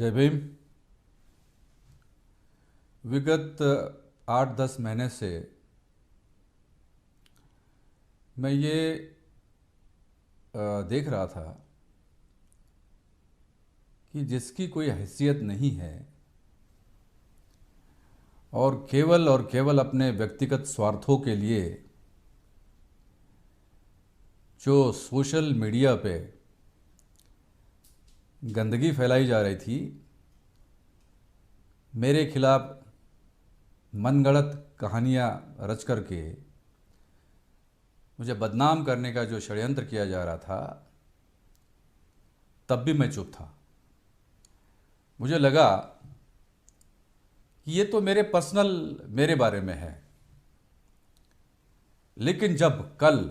जय भीम। विगत 8-10 महीने से मैं ये देख रहा था कि जिसकी कोई हैसियत नहीं है और केवल अपने व्यक्तिगत स्वार्थों के लिए जो सोशल मीडिया पे गंदगी फैलाई जा रही थी, मेरे खिलाफ मनगढ़ंत कहानियाँ रच करके मुझे बदनाम करने का जो षड्यंत्र किया जा रहा था, तब भी मैं चुप था। मुझे लगा कि ये तो मेरे बारे में है। लेकिन जब कल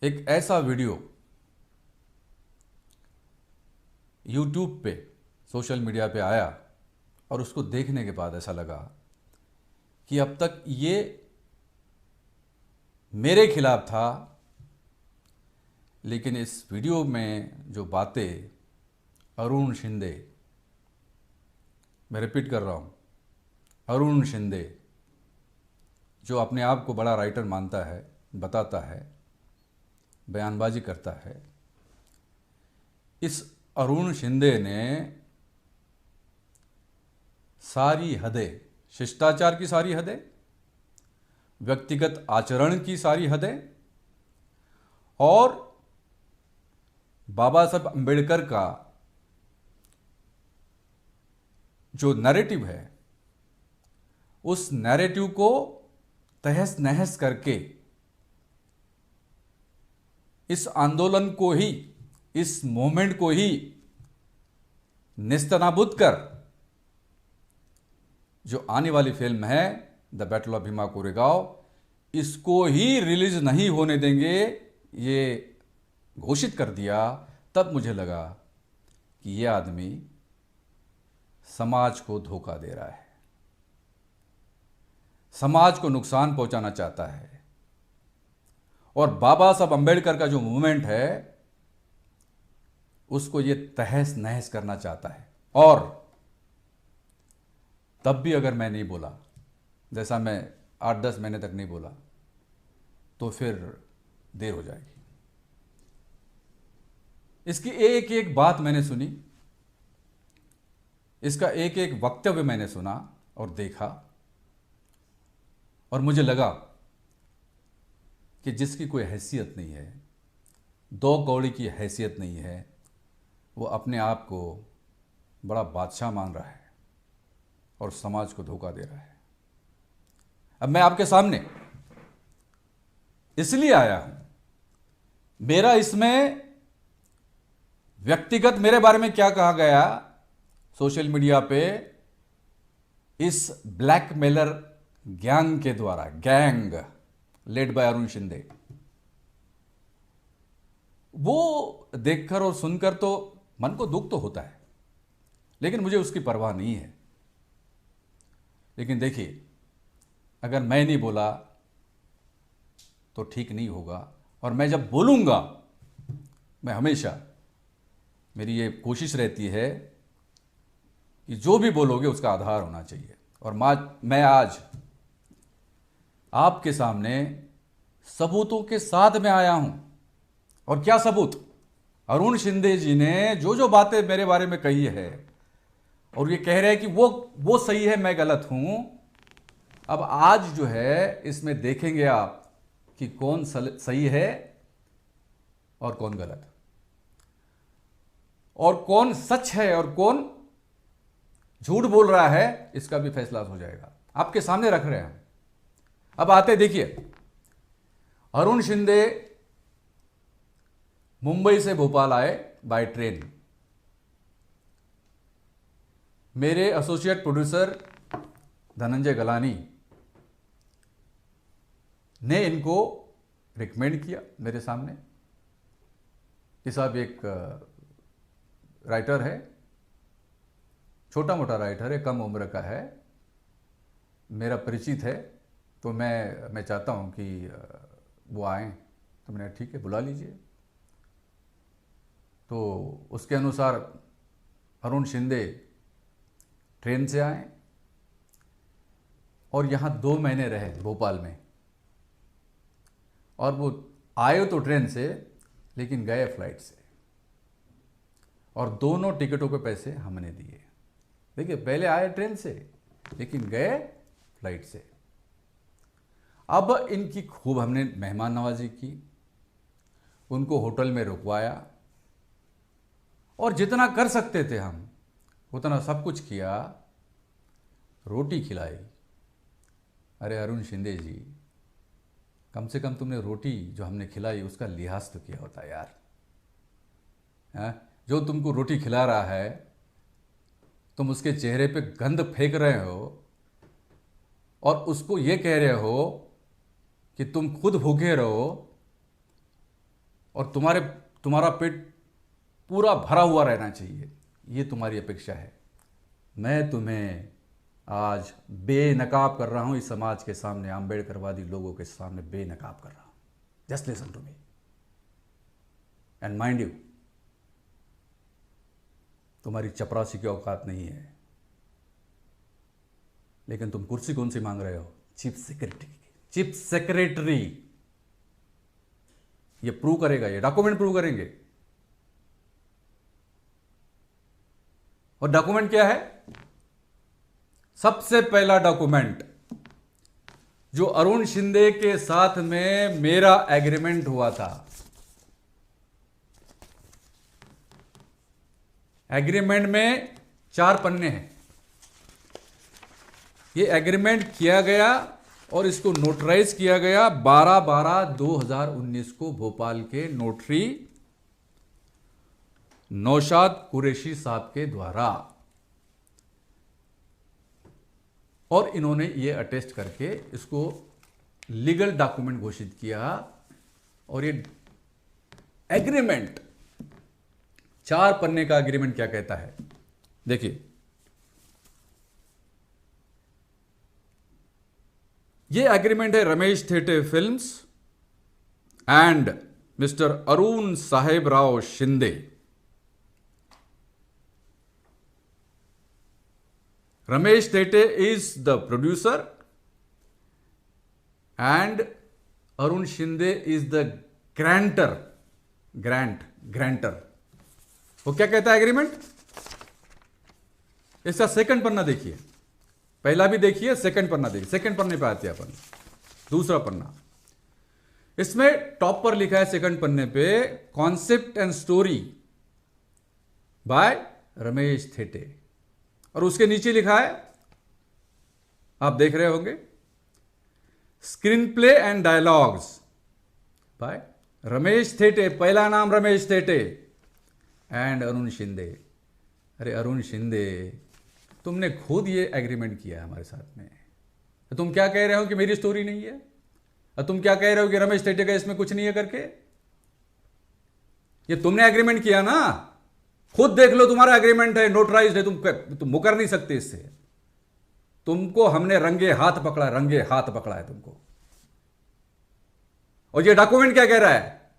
एक ऐसा वीडियो यूट्यूब पे, सोशल मीडिया पे आया और उसको देखने के बाद ऐसा लगा कि अब तक ये मेरे खिलाफ था, लेकिन इस वीडियो में जो बातें अरुण शिंदे, मैं रिपीट कर रहा हूँ, अरुण शिंदे जो अपने आप को बड़ा राइटर मानता है, बताता है, बयानबाजी करता है, इस अरुण शिंदे ने सारी हदें, शिष्टाचार की सारी हदें, व्यक्तिगत आचरण की सारी हदें और बाबा साहब अम्बेडकर का जो नैरेटिव है, उस नैरेटिव को तहस नहस करके इस आंदोलन को ही, इस मूवमेंट को ही नेस्तनाबूद कर जो आने वाली फिल्म है the battle of Bhima Koregaon, इसको ही रिलीज नहीं होने देंगे, ये घोषित कर दिया। तब मुझे लगा कि ये आदमी समाज को धोखा दे रहा है, समाज को नुकसान पहुंचाना चाहता है और बाबा साहब अम्बेडकर का जो मूवमेंट है उसको ये तहस नहस करना चाहता है। और तब भी अगर मैं नहीं बोला, जैसा मैं 8-10 महीने तक नहीं बोला, तो फिर देर हो जाएगी। इसकी एक एक बात मैंने सुनी, इसका एक एक वक्तव्य मैंने सुना और देखा, और मुझे लगा कि जिसकी कोई हैसियत नहीं है, दो कौड़ी की हैसियत नहीं है, वो अपने आप को बड़ा बादशाह मान रहा है और समाज को धोखा दे रहा है। अब मैं आपके सामने इसलिए आया हूं, मेरा इसमें व्यक्तिगत मेरे बारे में क्या कहा गया सोशल मीडिया पे इस ब्लैकमेलर गैंग के द्वारा, gang led by Arun Shinde, वो देखकर और सुनकर तो मन को दुख तो होता है, लेकिन मुझे उसकी परवाह नहीं है। लेकिन देखिए, अगर मैं नहीं बोला तो ठीक नहीं होगा, और मैं जब बोलूंगा, मैं हमेशा, मेरी ये कोशिश रहती है कि जो भी बोलोगे उसका आधार होना चाहिए। और मैं आज आपके सामने सबूतों के साथ में आया हूं। और क्या सबूत? अरुण शिंदे जी ने जो जो बातें मेरे बारे में कही है, और ये कह रहे हैं कि वो सही है, मैं गलत हूं। अब आज जो है इसमें देखेंगे आप कि कौन सही है और कौन गलत, और कौन सच है और कौन झूठ बोल रहा है, इसका भी फैसला हो जाएगा। आपके सामने रख रहे हैं हम। अब आते, देखिए, अरुण शिंदे मुंबई से भोपाल आए बाय ट्रेन। मेरे एसोसिएट प्रोड्यूसर धनंजय गलानी ने इनको रिकमेंड किया मेरे सामने कि साहब एक राइटर है, छोटा मोटा राइटर है, कम उम्र का है, मेरा परिचित है, तो मैं चाहता हूं कि वो आएँ। तो मैंने ठीक है, बुला लीजिए। तो उसके अनुसार अरुण शिंदे ट्रेन से आए और यहाँ 2 महीने रहे भोपाल में। और वो आए तो ट्रेन से लेकिन गए फ्लाइट से, और दोनों टिकटों के पैसे हमने दिए। देखिए, पहले आए ट्रेन से लेकिन गए फ्लाइट से। अब इनकी खूब हमने मेहमान नवाजी की, उनको होटल में रुकवाया और जितना कर सकते थे हम उतना सब कुछ किया। रोटी खिलाई। अरे अरुण शिंदे जी, कम से कम तुमने रोटी जो हमने खिलाई उसका लिहाज तो किया होता यार। जो तुमको रोटी खिला रहा है तुम उसके चेहरे पे गंध फेंक रहे हो और उसको ये कह रहे हो कि तुम खुद भूखे रहो और तुम्हारा पेट पूरा भरा हुआ रहना चाहिए, ये तुम्हारी अपेक्षा है। मैं तुम्हें आज बेनकाब कर रहा हूं इस समाज के सामने, आंबेडकरवादी लोगों के सामने बेनकाब कर रहा हूं। Just listen to me and mind you, तुम्हारी चपरासी की औकात नहीं है, लेकिन तुम कुर्सी कौन सी मांग रहे हो? Chief secretary. चीफ सेक्रेटरी ये प्रूव करेगा, ये डॉक्यूमेंट प्रूव करेंगे। और डॉक्यूमेंट क्या है? सबसे पहला डॉक्यूमेंट जो अरुण शिंदे के साथ में मेरा एग्रीमेंट हुआ था, एग्रीमेंट में 4 पन्ने हैं। ये एग्रीमेंट किया गया और इसको नोटराइज किया गया 12/12/2019 को भोपाल के नोटरी नौशाद कुरैशी साहब के द्वारा। और इन्होंने ये अटेस्ट करके इसको लीगल डॉक्यूमेंट घोषित किया। और ये एग्रीमेंट 4 पन्ने का एग्रीमेंट क्या कहता है, देखिए। ये एग्रीमेंट है Ramesh Thete films and mister Arun Saheb Rao Shinde. Ramesh Thete is the producer and Arun Shinde is the grantor. वो क्या कहता है एग्रीमेंट? इसका सेकंड पन्ना देखिए, पहला भी देखिए, सेकंड पन्ना देखिए। सेकंड पन्ने पे आते हैं अपन, दूसरा पन्ना। इसमें टॉप पर लिखा है सेकंड पन्ने पे, concept and story by Ramesh Thete. और उसके नीचे लिखा है, आप देख रहे होंगे, screenplay and dialogues by Ramesh Thete. पहला नाम रमेश थेटे एंड अरुण शिंदे। अरे अरुण शिंदे, तुमने खुद ये एग्रीमेंट किया हमारे साथ में, तो तुम क्या कह रहे हो कि मेरी स्टोरी नहीं है? और तुम क्या कह रहे हो कि रमेश थेटे का इसमें कुछ नहीं है करके? ये तुमने एग्रीमेंट किया ना, खुद देख लो, तुम्हारा एग्रीमेंट है, नोटराइज्ड है, तुम मुकर नहीं सकते इससे। तुमको हमने रंगे हाथ पकड़ा है तुमको। और ये डॉक्यूमेंट क्या कह रहा है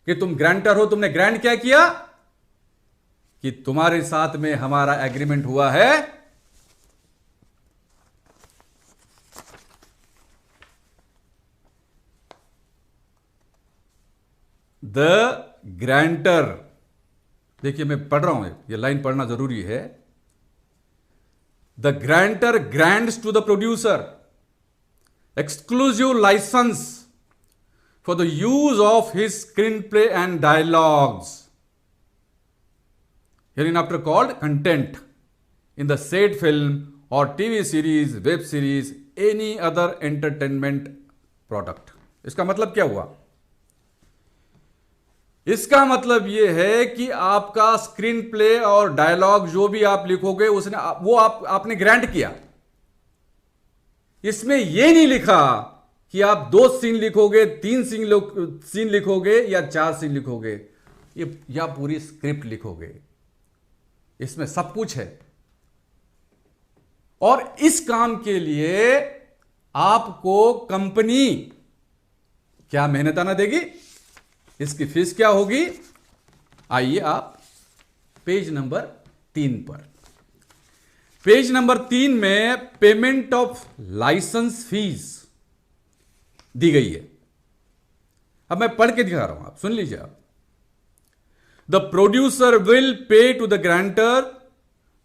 कि तुम ग्रांटर हो। तुमने ग्रांट क्या किया कि तुम्हारे साथ में हमारा एग्रीमेंट हुआ है, द ग्रांटर। देखिए मैं पढ़ रहा हूं, ये लाइन पढ़ना जरूरी है। The grantor grants to the producer exclusive licence for the use of his screenplay and dialogues hereinafter called content in the said film or TV series, web series, any other entertainment product। इसका मतलब क्या हुआ? इसका मतलब यह है कि आपका स्क्रीन प्ले और डायलॉग जो भी आप लिखोगे वो आपने ग्रांट किया। इसमें यह नहीं लिखा कि आप 2 सीन लिखोगे, 3 सीन लिखोगे या 4 सीन लिखोगे, या पूरी स्क्रिप्ट लिखोगे। इसमें सब कुछ है। और इस काम के लिए आपको कंपनी क्या मेहनताना देगी, इसकी फीस क्या होगी? आइए आप पेज नंबर 3 पर। पेज नंबर 3 में पेमेंट ऑफ लाइसेंस फीस दी गई है। अब मैं पढ़ के दिखा रहा हूं, आप सुन लीजिए। आप the producer will pay to the grantor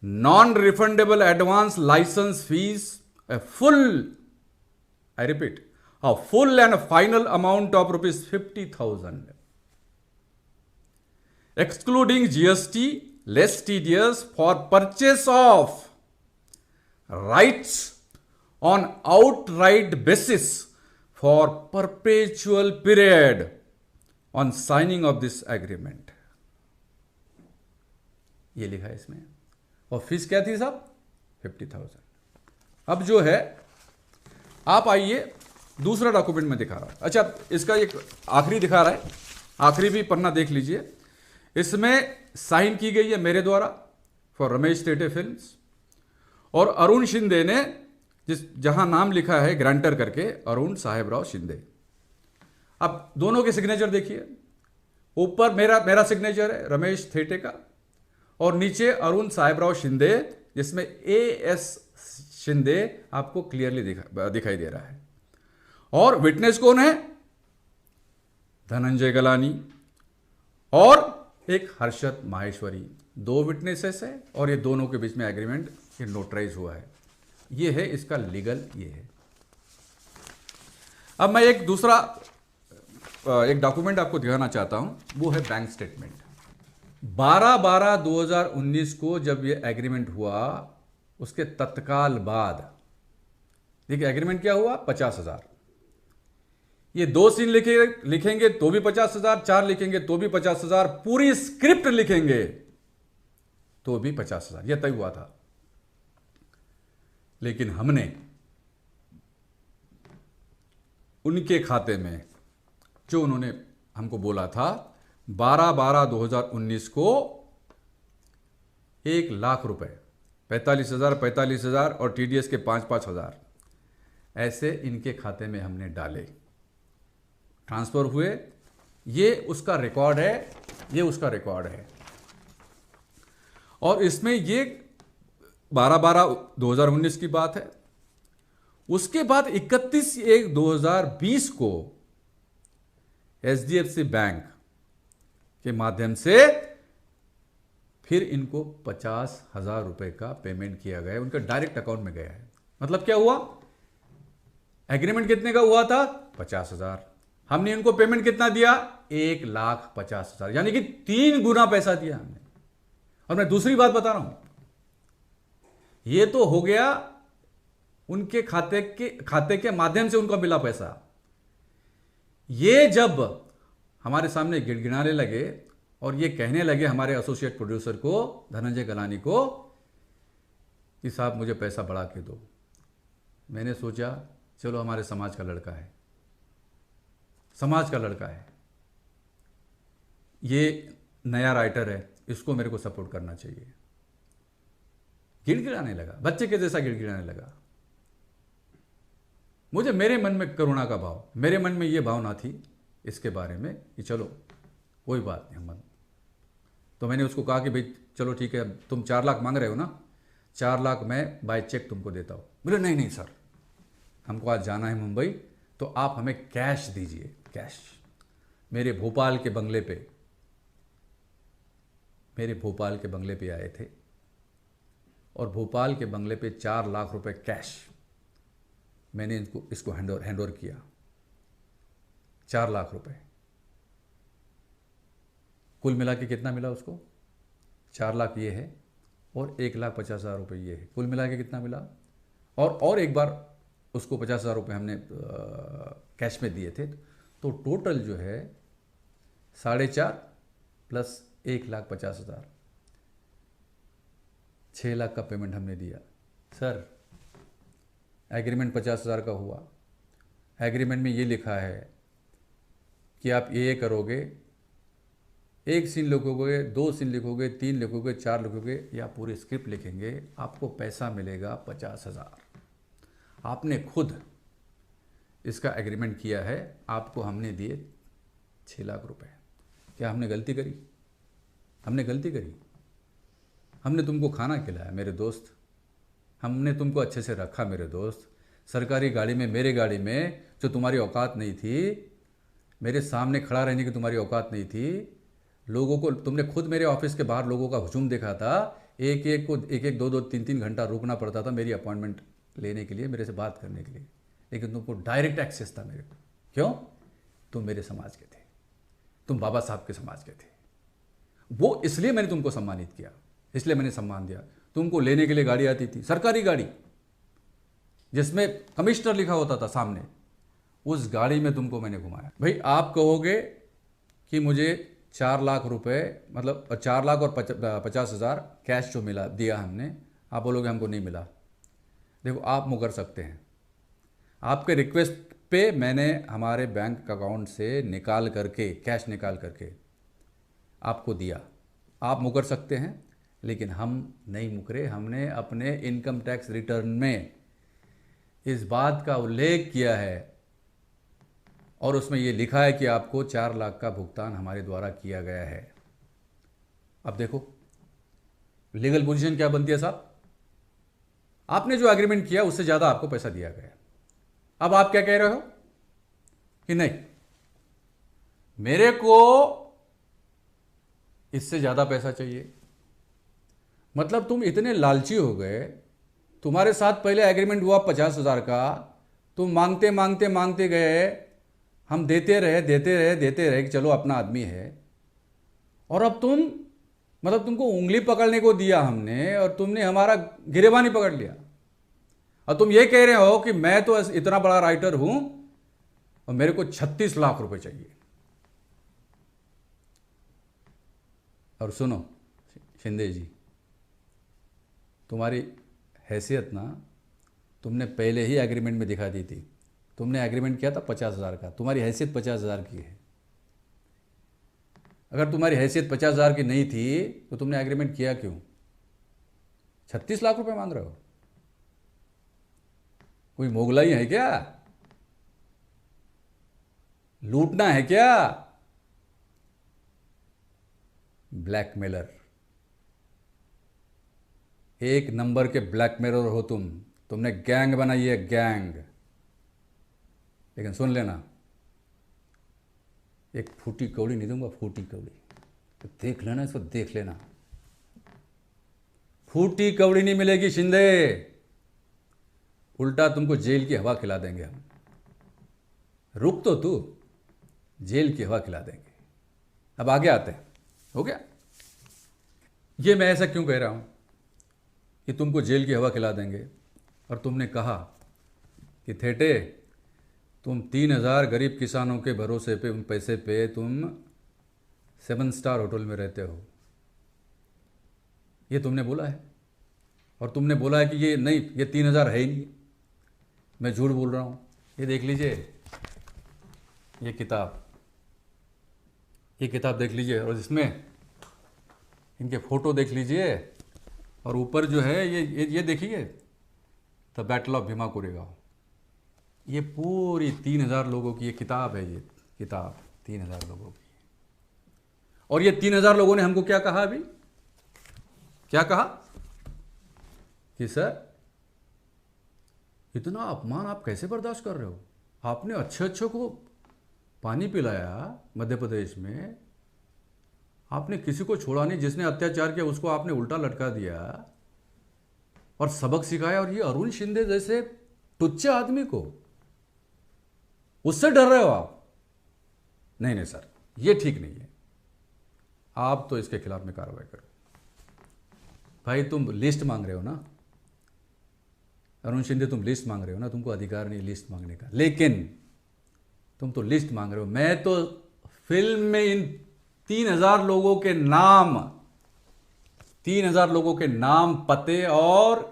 non refundable advance licence fees a full, I repeat, a full and final amount of rupees 50,000, excluding GST, less TDS, for purchase of rights on outright basis for perpetual period on signing of this agreement. ये लिखा है इसमें। और fees क्या थी साहब? 50,000। अब जो है, आप आइए, दूसरा डॉक्यूमेंट में दिखा रहा हूं। अच्छा, इसका एक आखिरी दिखा रहा है, आखिरी भी पन्ना देख लीजिए। इसमें साइन की गई है मेरे द्वारा फॉर रमेश थेटे फिल्म्स, और अरुण शिंदे ने जहां नाम लिखा है ग्रांटर करके, अरुण साहेबराव शिंदे। अब दोनों के सिग्नेचर देखिए। ऊपर मेरा सिग्नेचर है रमेश थेटे का, और नीचे अरुण साहेबराव शिंदे, जिसमें AS शिंदे आपको क्लियरली दिखाई दे रहा है। और विटनेस कौन है? धनंजय गलानी और एक हर्षद माहेश्वरी। 2 विटनेसेस है, और ये दोनों के बीच में एग्रीमेंट ये नोटराइज हुआ है। ये है इसका लीगल, ये है। अब मैं एक दूसरा एक डॉक्यूमेंट आपको दिखाना चाहता हूं, वो है बैंक स्टेटमेंट। 12/12/2019 को जब ये एग्रीमेंट हुआ, उसके तत्काल बाद देखिए एग्रीमेंट क्या हुआ, 50,000। ये 2 सीन लिखेंगे तो भी 50,000, 4 लिखेंगे तो भी 50,000, पूरी स्क्रिप्ट लिखेंगे तो भी 50,000, यह तय हुआ था। लेकिन हमने उनके खाते में, जो उन्होंने हमको बोला था, 12/12/2019 को 1 लाख रुपए, 45,000 और TDS के 5,000 ऐसे इनके खाते में हमने डाले, ट्रांसफर हुए। ये उसका रिकॉर्ड है, ये उसका रिकॉर्ड है। और इसमें ये 12/12/2019 की बात है। उसके बाद 31/1/2020 को HDFC बैंक के माध्यम से फिर इनको 50,000 रुपए का पेमेंट किया गया, उनका डायरेक्ट अकाउंट में गया है। मतलब क्या हुआ? एग्रीमेंट कितने का हुआ था? 50,000। हमने इनको पेमेंट कितना दिया? 1,50,000, यानी कि 3 गुना पैसा दिया हमने। और मैं दूसरी बात बता रहा हूं, ये तो हो गया उनके खाते के माध्यम से उनको मिला पैसा। ये जब हमारे सामने गिड़गिड़ाने लगे और ये कहने लगे हमारे एसोसिएट प्रोड्यूसर को, धनंजय गलानी को, कि साहब मुझे पैसा बढ़ा के दो, मैंने सोचा चलो हमारे समाज का लड़का है, समाज का लड़का है, ये नया राइटर है, इसको मेरे को सपोर्ट करना चाहिए। गिड़गिड़ाने लगा, बच्चे के जैसा गिड़गिड़ाने लगा। मुझे, मेरे मन में करुणा का भाव, मेरे मन में ये भावना थी इसके बारे में कि चलो कोई बात नहीं, हम। तो मैंने उसको कहा कि भाई चलो ठीक है, तुम 4 लाख मांग रहे हो ना, 4 लाख मैं बाय चेक तुमको देता हूँ। बोले नहीं नहीं सर, हमको आज जाना है मुंबई, तो आप हमें कैश दीजिए, कैश। मेरे भोपाल के बंगले पे आए थे, और भोपाल के बंगले पे 4 लाख रुपए कैश मैंने इसको हैंडओवर किया। 4 लाख रुपए कुल मिला के कितना मिला उसको? 4 लाख ये है, और 1,50,000 रुपये ये है, कुल मिला के कितना मिला? और एक बार उसको 50,000 रुपये हमने कैश में दिए थे, तो टोटल जो है 4.5 प्लस 1,50,000, 6 लाख का पेमेंट हमने दिया। सर एग्रीमेंट 50,000 का हुआ। एग्रीमेंट में ये लिखा है कि आप ये करोगे, 1 सीन लिखोगे, 2 सीन लिखोगे, 3 लिखोगे, 4 लिखोगे, या पूरी स्क्रिप्ट लिखेंगे, आपको पैसा मिलेगा 50,000। आपने खुद इसका एग्रीमेंट किया है, आपको हमने दिए 6 लाख रुपए। क्या हमने गलती करी? हमने गलती करी? हमने तुमको खाना खिलाया मेरे दोस्त, हमने तुमको अच्छे से रखा मेरे दोस्त। सरकारी गाड़ी में, मेरे गाड़ी में, जो तुम्हारी औकात नहीं थी, मेरे सामने खड़ा रहने की तुम्हारी औकात नहीं थी। लोगों को तुमने खुद मेरे ऑफिस के बाहर लोगों का हुजूम देखा था, एक एक को एक एक दो दो तीन तीन घंटा रुकना पड़ता था मेरी अपॉइंटमेंट लेने के लिए, मेरे से बात करने के लिए, लेकिन तुमको डायरेक्ट एक्सेस था मेरे को। क्यों? तुम मेरे समाज के थे, तुम बाबा साहब के समाज के थे। वो इसलिए मैंने तुमको सम्मानित किया, इसलिए मैंने सम्मान दिया। तुमको लेने के लिए गाड़ी आती थी, सरकारी गाड़ी जिसमें कमिश्नर लिखा होता था सामने, उस गाड़ी में तुमको मैंने घुमाया। भाई आप कहोगे कि मुझे 4 लाख रुपए, मतलब 4 लाख और 50,000 कैश जो मिला दिया हमने, आप बोलोगे हमको नहीं मिला। देखो आप मुकर सकते हैं, आपके रिक्वेस्ट पे मैंने हमारे बैंक अकाउंट से निकाल करके, कैश निकाल करके आपको दिया। आप मुकर सकते हैं, लेकिन हम नहीं मुकरे। हमने अपने इनकम टैक्स रिटर्न में इस बात का उल्लेख किया है और उसमें यह लिखा है कि आपको 4 लाख का भुगतान हमारे द्वारा किया गया है। अब देखो लीगल पोजीशन क्या बनती है साहब, आपने जो एग्रीमेंट किया उससे ज़्यादा आपको पैसा दिया गया। अब आप क्या कह रहे हो कि नहीं, मेरे को इससे ज़्यादा पैसा चाहिए। मतलब तुम इतने लालची हो गए, तुम्हारे साथ पहले एग्रीमेंट हुआ 50,000 का, तुम मांगते मांगते मांगते गए, हम देते रहे देते रहे देते रहे कि चलो अपना आदमी है, और अब तुम, मतलब तुमको उंगली पकड़ने को दिया हमने और तुमने हमारा गिरेबानी पकड़ लिया, और तुम ये कह रहे हो कि मैं तो इतना बड़ा राइटर हूं और मेरे को 36 लाख रुपए चाहिए। और सुनो शिंदे जी, तुम्हारी हैसियत ना तुमने पहले ही एग्रीमेंट में दिखा दी थी। तुमने एग्रीमेंट किया था 50,000 का, तुम्हारी हैसियत 50,000 की है। अगर तुम्हारी हैसियत 50,000 की नहीं थी तो तुमने एग्रीमेंट किया क्यों? 36 लाख रुपए मांग रहे हो? कोई मोगलाई है क्या? लूटना है क्या? ब्लैकमेलर, एक नंबर के ब्लैकमेलर हो तुम। तुमने गैंग बनाई है, गैंग। लेकिन सुन लेना, एक फूटी कौड़ी नहीं दूंगा, फूटी कौड़ी तो देख लेना, इसको देख लेना। फूटी कौड़ी नहीं मिलेगी शिंदे, उल्टा तुमको जेल की हवा खिला देंगे हम। रुक तो तू, जेल की हवा खिला देंगे। अब आगे आते हैं, हो गया। ये मैं ऐसा क्यों कह रहा हूं कि तुमको जेल की हवा खिला देंगे? और तुमने कहा कि थेटे तुम 3,000 गरीब किसानों के भरोसे पे, उन पैसे पे तुम 7 स्टार होटल में रहते हो, ये तुमने बोला है। और तुमने बोला है कि ये नहीं, ये 3,000 है ही नहीं, मैं झूठ बोल रहा हूँ। ये देख लीजिए, ये किताब देख लीजिए, और इसमें इनके फ़ोटो देख लीजिए, और ऊपर जो है ये देखिए, the battle of Bhima Koregaon. ये पूरी 3,000 लोगों की ये किताब है, ये किताब 3,000 लोगों की। और ये 3,000 लोगों ने हमको क्या कहा अभी? क्या कहा कि सर इतना अपमान आप कैसे बर्दाश्त कर रहे हो? आपने अच्छे अच्छे को पानी पिलाया मध्य प्रदेश में, आपने किसी को छोड़ा नहीं, जिसने अत्याचार किया उसको आपने उल्टा लटका दिया और सबक सिखाया। और ये अरुण शिंदे जैसे टुच्चे आदमी को, उससे डर रहे हो आप? नहीं नहीं सर, ये ठीक नहीं है, आप तो इसके खिलाफ में कार्रवाई करो। भाई तुम लिस्ट मांग रहे हो ना, अरुण शिंदे तुम लिस्ट मांग रहे हो ना, तुमको अधिकार नहीं लिस्ट मांगने का, लेकिन तुम तो लिस्ट मांग रहे हो। मैं तो फिल्म में इन 3,000 लोगों के नाम, 3,000 लोगों के नाम, पते और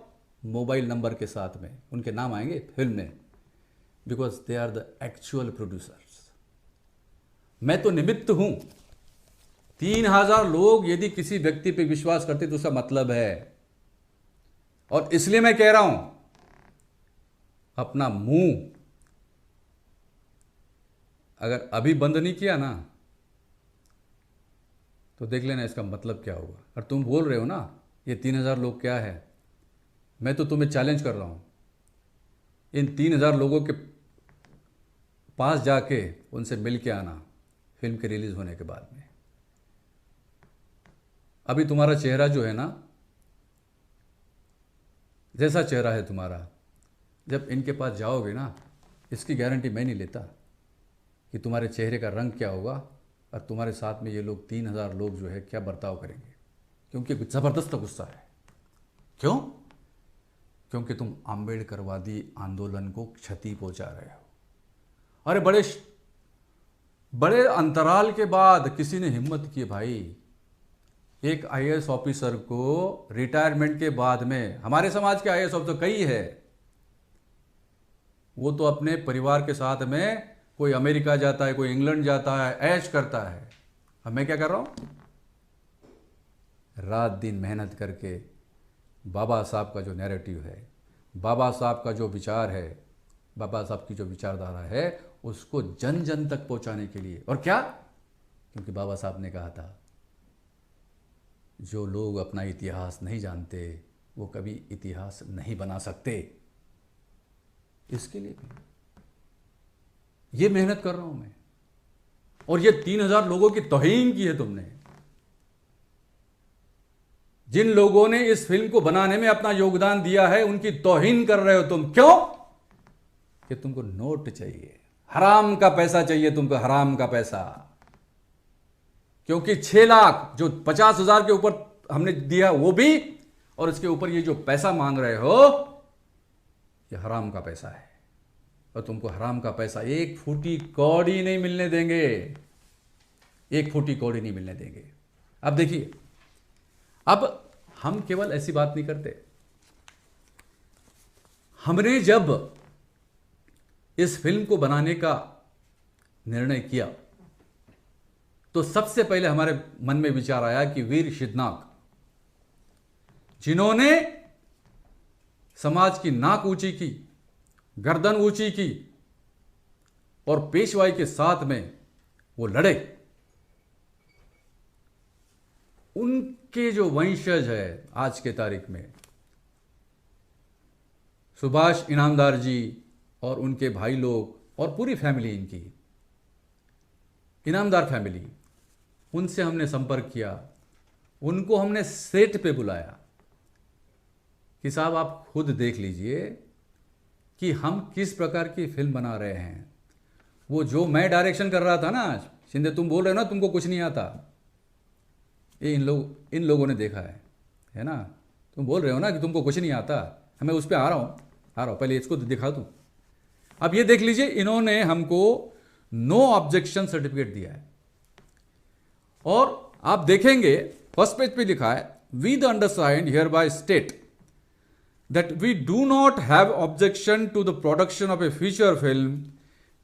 मोबाइल नंबर के साथ में उनके नाम आएंगे फिल्म में, because they are the actual producers. मैं तो निमित्त हूं। 3,000 लोग यदि किसी व्यक्ति पे विश्वास करते तो उसका मतलब है। और इसलिए मैं कह रहा हूं, अपना मुंह अगर अभी बंद नहीं किया ना तो देख लेना इसका मतलब क्या होगा। और तुम बोल रहे हो ना ये 3,000 लोग क्या है? मैं तो तुम्हें चैलेंज कर रहा हूँ, इन 3,000 लोगों के पास जाके उनसे मिल के आना फिल्म के रिलीज़ होने के बाद में। अभी तुम्हारा चेहरा जो है ना, जैसा चेहरा है तुम्हारा, जब इनके पास जाओगे ना, इसकी गारंटी मैं नहीं लेता कि तुम्हारे चेहरे का रंग क्या होगा और तुम्हारे साथ में ये लोग 3,000 लोग जो है क्या बर्ताव करेंगे, क्योंकि ज़बरदस्त गुस्सा है। क्यों? क्योंकि तुम आम्बेडकरवादी आंदोलन को क्षति पहुंचा रहे हो। अरे बड़े अंतराल के बाद किसी ने हिम्मत की भाई, एक आईएएस ऑफिसर को रिटायरमेंट के बाद में, हमारे समाज के आईएएस ऑफिसर कई है, वो तो अपने परिवार के साथ में कोई अमेरिका जाता है, कोई इंग्लैंड जाता है, ऐश करता है। अब मैं क्या कर रहा हूं? रात दिन मेहनत करके बाबा साहब का जो नैरेटिव है, बाबा साहब का जो विचार है, बाबा साहब की जो विचारधारा है, उसको जन जन तक पहुंचाने के लिए। और क्या? क्योंकि बाबा साहब ने कहा था, जो लोग अपना इतिहास नहीं जानते वो कभी इतिहास नहीं बना सकते। इसके लिए भी ये मेहनत कर रहा हूं मैं। और ये 3,000 लोगों की तौहीन की है तुमने। जिन लोगों ने इस फिल्म को बनाने में अपना योगदान दिया है, उनकी तौहीन कर रहे हो तुम। क्यों? कि तुमको नोट चाहिए, हराम का पैसा चाहिए तुमको, हराम का पैसा। क्योंकि 6 लाख जो 50,000 के ऊपर हमने दिया वो भी, और इसके ऊपर ये जो पैसा मांग रहे हो, ये हराम का पैसा है। और तुमको हराम का पैसा एक फूटी कौड़ी नहीं मिलने देंगे, एक फूटी कौड़ी नहीं मिलने देंगे। अब देखिए, अब हम केवल ऐसी बात नहीं करते। हमने जब इस फिल्म को बनाने का निर्णय किया तो सबसे पहले हमारे मन में विचार आया कि वीर सिद्धनाग, जिन्होंने समाज की नाक ऊंची की, गर्दन ऊंची की और पेशवाई के साथ में वो लड़े, उनके जो वंशज है आज के तारीख में, सुभाष इनामदार जी और उनके भाई लोग और पूरी फैमिली इनकी, इनामदार फैमिली, उनसे हमने संपर्क किया। उनको हमने सेट पे बुलाया कि साहब आप खुद देख लीजिए कि हम किस प्रकार की फिल्म बना रहे हैं। वो जो मैं डायरेक्शन कर रहा था ना, शिंदे तुम बोल रहे हो ना तुमको कुछ नहीं आता, ये इन लोगों ने देखा है ना। तुम बोल रहे हो ना कि तुमको कुछ नहीं आता, मैं उस पर आ रहा हूँ, पहले इसको दिखा दूँ। अब ये देख लीजिए, इन्होंने हमको नो ऑब्जेक्शन सर्टिफिकेट दिया है। और आप देखेंगे फर्स्ट पेज पे लिखा है, we the undersigned here by state that we do not have objection to the production of a feature film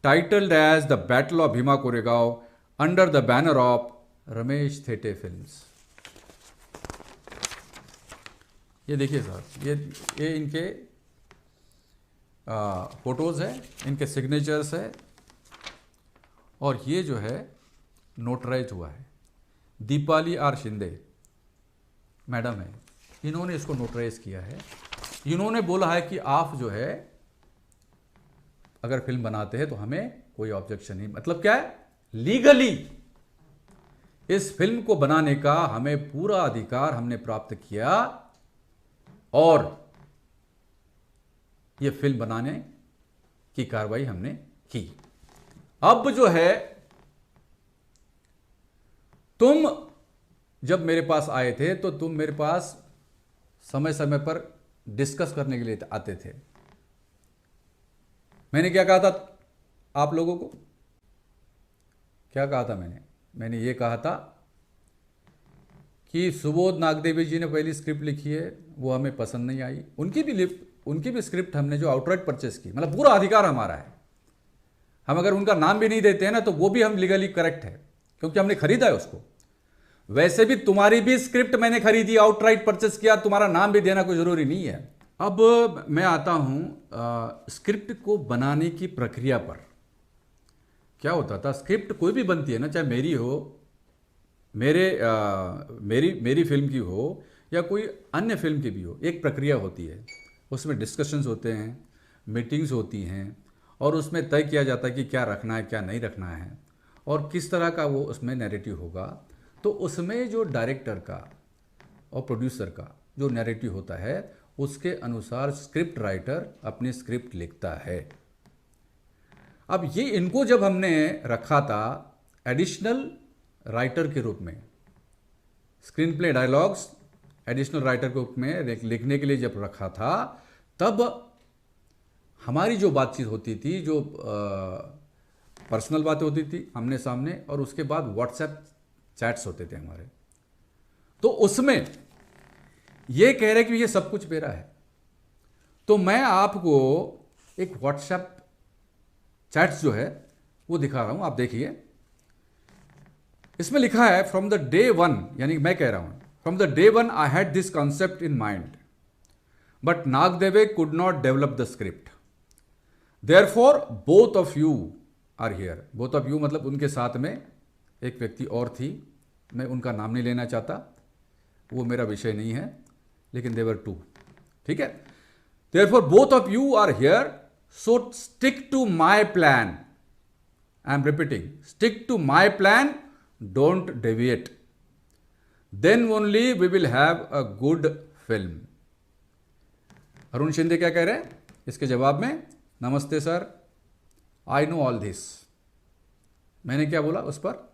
titled as the battle of Bhima Koregaon under the banner of Ramesh Thete films. ये देखिए साहब, ये इनके photos है, इनके सिग्नेचर्स है, और ये जो है नोटराइज हुआ है। दीपाली आर शिंदे मैडम है, इन्होंने इसको नोटराइज किया है। इन्होंने बोला है कि आप जो है अगर फिल्म बनाते हैं तो हमें कोई ऑब्जेक्शन नहीं। मतलब क्या है? लीगली इस फिल्म को बनाने का हमें पूरा अधिकार हमने प्राप्त किया और ये फिल्म बनाने की कार्रवाई हमने की। अब जो है, तुम जब मेरे पास आए थे तो तुम मेरे पास समय समय पर डिस्कस करने के लिए आते थे। मैंने क्या कहा था आप लोगों को? क्या कहा था मैंने ये कहा था कि सुबोध नागदेवी जी ने पहली स्क्रिप्ट लिखी है, वो हमें पसंद नहीं आई। उनकी भी स्क्रिप्ट हमने जो आउटराइट परचेस की, मतलब पूरा अधिकार हमारा है। हम अगर उनका नाम भी नहीं देते हैं ना तो वो भी हम लीगली करेक्ट है, क्योंकि हमने खरीदा है उसको। वैसे भी तुम्हारी भी स्क्रिप्ट मैंने खरीदी, आउटराइट परचेस किया, तुम्हारा नाम भी देना कोई जरूरी नहीं है। अब मैं आता हूं स्क्रिप्ट को बनाने की प्रक्रिया पर। क्या होता था, स्क्रिप्ट कोई भी बनती है ना, चाहे मेरी हो, मेरी फिल्म की हो या कोई अन्य फिल्म की भी हो, एक प्रक्रिया होती है, उसमें डिस्कशंस होते हैं, मीटिंग्स होती हैं, और उसमें तय किया जाता है कि क्या रखना है क्या नहीं रखना है और किस तरह का वो उसमें नैरेटिव होगा। तो उसमें जो डायरेक्टर का और प्रोड्यूसर का जो नैरेटिव होता है उसके अनुसार स्क्रिप्ट राइटर अपनी स्क्रिप्ट लिखता है। अब ये इनको जब हमने रखा था एडिशनल राइटर के रूप में, screen play dialogues additional writer के रूप में लिखने के लिए जब रखा था, तब हमारी जो बातचीत होती थी, जो पर्सनल बातें होती थी आमने सामने, और उसके बाद व्हाट्सएप चैट्स होते थे हमारे, तो उसमें ये कह रहे कि ये सब कुछ मेरा है। तो मैं आपको एक व्हाट्सएप चैट्स जो है वो दिखा रहा हूं, आप देखिए। इसमें लिखा है फ्रॉम द डे वन, यानी मैं कह रहा हूं from the day one I had this concept in mind but Nagdeve could not develop the script, therefore both of you are here. Both of you मतलब उनके साथ में एक व्यक्ति और थी, मैं उनका नाम नहीं लेना चाहता, वो मेरा विषय नहीं है, लेकिन देवर टू, ठीक है। Therefore both of you are here, so stick to my plan. I am repeating, stick to my plan, don't deviate, then only we will have a good film. Arun Shinde क्या कह रहे हैं इसके जवाब में? नमस्ते sir, I know all this. मैंने क्या बोला उस पर?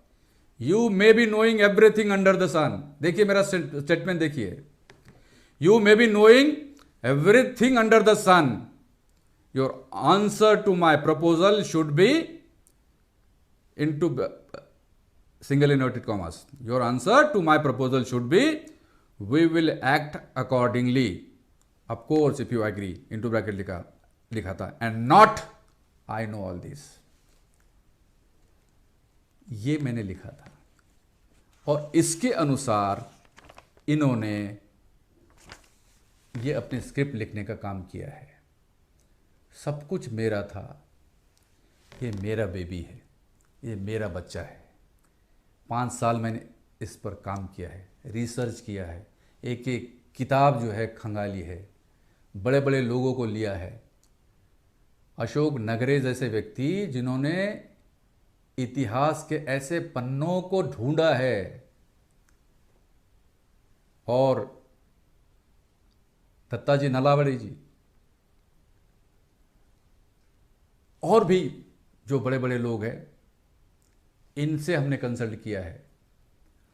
You may be knowing everything under the sun. देखिए मेरा स्टेटमेंट देखिए, you may be knowing everything under the son, your answer to my proposal should be into single inverted commas, your answer to my proposal should be we will act accordingly, of course if you agree, into bracket लिखा था, and not I know all this। ये मैंने लिखा था और इसके अनुसार इन्होंने ये अपने स्क्रिप्ट लिखने का काम किया है। सब कुछ मेरा था, ये मेरा बेबी है, ये मेरा बच्चा है। 5 साल मैंने इस पर काम किया है, रिसर्च किया है, एक एक किताब जो है खंगाली है, बड़े बड़े लोगों को लिया है। अशोक नगरे जैसे व्यक्ति जिन्होंने इतिहास के ऐसे पन्नों को ढूंढा है, और दत्ताजी नलावड़े जी और भी जो बड़े बड़े लोग हैं, इनसे हमने कंसल्ट किया है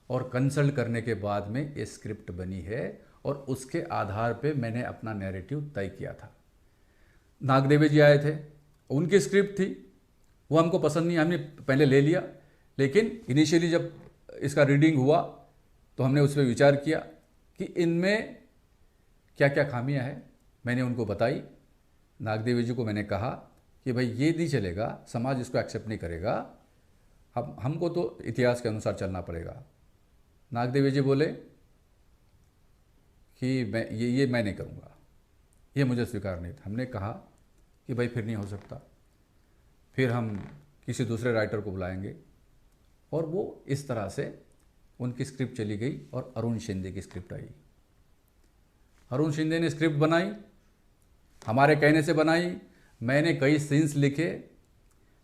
और कंसल्ट करने के बाद में ये स्क्रिप्ट बनी है और उसके आधार पे मैंने अपना नैरेटिव तय किया था। नागदेवे जी आए थे, उनकी स्क्रिप्ट थी, वो हमको पसंद नहीं, हमने पहले ले लिया, लेकिन इनिशियली जब इसका रीडिंग हुआ तो हमने उस पर विचार किया कि इनमें क्या क्या खामियां हैं। मैंने उनको बताई, नागदेवी जी को मैंने कहा कि भाई ये नहीं चलेगा, समाज इसको एक्सेप्ट नहीं करेगा, हमको तो इतिहास के अनुसार चलना पड़ेगा। नागदेवी जी बोले कि ये मैं नहीं करूँगा, ये मुझे स्वीकार नहीं था। हमने कहा कि भाई फिर नहीं हो सकता, फिर हम किसी दूसरे राइटर को बुलाएंगे, और वो इस तरह से उनकी स्क्रिप्ट चली गई और अरुण शिंदे की स्क्रिप्ट आई। अरुण शिंदे ने स्क्रिप्ट बनाई, हमारे कहने से बनाई, मैंने कई सीन्स लिखे,